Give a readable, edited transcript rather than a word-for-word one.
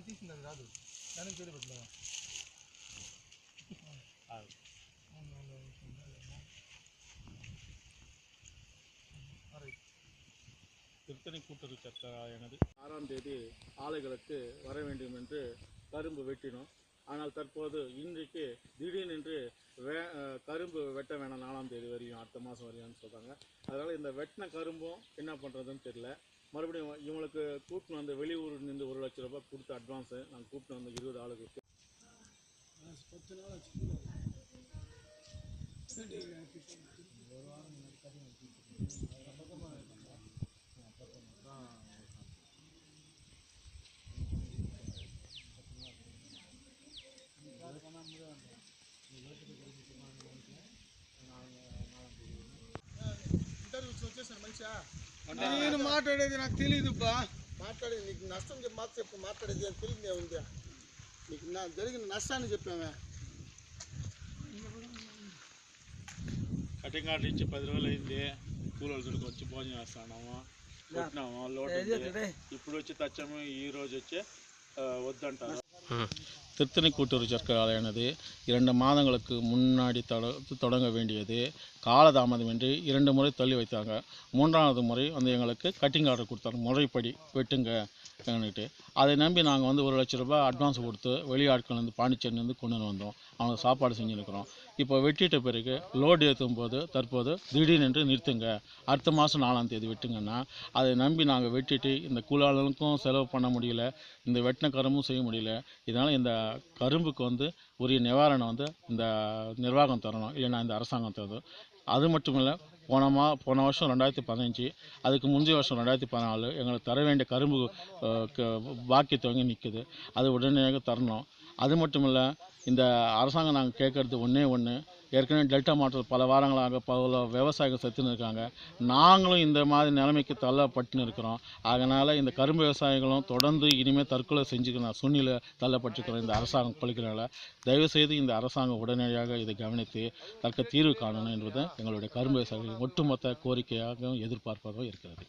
తీసింది రాదు దానికి పేరు పెట్టలేదా திருத்தணி கூட்டுறவு சர்க்கரையானது 6ஆம் தேதி ஆலைகளுக்கு வர வேண்டும் என்று கரும்பு வெட்டினோம். ஆனால் தற்போது இன்றைக்கு திடீரென்று கரும்பு வெட்ட வேணாம் 4ஆம் தேதி வரையும் அடுத்த மாதம் வரையும்னு சொல்கிறாங்க. அதனால் இந்த வெட்டின கரும்பும் என்ன பண்ணுறதுன்னு தெரியல. மறுபடியும் இவங்களுக்கு கூட்டின்னு வந்து வெளியூர் நின்று 1 லட்ச ரூபாய் கொடுத்து அட்வான்ஸு நாங்கள் கூட்டின்னு வந்து 20 ஆளுகளுக்கு నేను మాట్లాడేది నాకు తెలియదుబ్బా మాట్లాడేది నీకు నష్టం చెప్పి మాకు చెప్పు మాట్లాడేది అని తెలియదే ఉంది నీకు నా జరిగిన నష్టాన్ని చెప్పామే కటింగ్ ఆర్డర్ ఇచ్చి 10 రోజులు అయింది. కూలోళ్ళకి వచ్చి భోజనం చేస్తున్నాము కొట్టినాము లోటు ఇప్పుడు వచ్చి తచ్చాము ఈ రోజు వచ్చి వద్దంటారు. திருத்தணி கூட்டுறவு சர்க்கரை ஆலையானது 2 மாதங்களுக்கு முன்னாடி தொடங்க வேண்டியது காலதாமதமின்றி 2 முறை தள்ளி வைத்தாங்க. 3ஆவது முறை வந்து எங்களுக்கு கட்டிங் ஆர்டர் கொடுத்தாங்க, முறைப்படி வெட்டுங்க என்கிட்ட. அதை நம்பி நாங்கள் வந்து 1 லட்ச ரூபாய் அட்வான்ஸ் கொடுத்து வெளியாட்கள் வந்து பாண்டிச்சேரியிலேருந்து கொண்டு வந்தோம். அவங்க சாப்பாடு செஞ்சுருக்கிறோம். இப்போ வெட்டிட்ட பிறகு லோடு ஏற்றும் போது தற்போது திடீரென்று நிறுத்துங்க, அடுத்த மாதம் 4ஆம் தேதி வெட்டுங்கன்னா அதை நம்பி நாங்கள் வெட்டிட்டு இந்த கூலாளர்களுக்கும் செலவு பண்ண முடியல, இந்த வெட்டின கரும்பும் செய்ய முடியல. இதனால் இந்த கரும்புக்கு வந்து உரிய நிவாரணம் வந்து இந்த நிர்வாகம் தரணும், இல்லைன்னா இந்த அரசாங்கம் தரணும். அது மட்டும் இல்லை, போன வருஷம் 2015, அதுக்கு முந்தைய வருஷம் 2014 எங்களுக்கு தர வேண்டிய கரும்பு பாக்கி துவங்கி நிற்குது. அது உடனடியாக தரணும். அது மட்டும் இல்லை, இந்த அரசாங்கம் நாங்கள் கேட்குறது ஒன்று, ஏற்கனவே டெல்டா மாவட்டத்தில் பல வாரங்களாக பல விவசாயிகள் செத்துன்னு இருக்காங்க. நாங்களும் இந்த மாதிரி நிலைமைக்கு தள்ளப்பட்டுன்னு இருக்கிறோம். அதனால் இந்த கரும்பு விவசாயிகளும் தொடர்ந்து இனிமேல் தற்கொலை செஞ்சுக்கணும் சூழ்நிலை தள்ளப்பட்டிருக்கிறோம் இந்த அரசாங்கம் பழிக்கிறனால. தயவுசெய்து இந்த அரசாங்கம் உடனடியாக இதை கவனித்து தக்க தீர்வு காணணும் என்பது எங்களுடைய கரும்பு விவசாயிகளின் ஒட்டுமொத்த கோரிக்கையாகவும் எதிர்பார்ப்பாகவும் இருக்கிறது.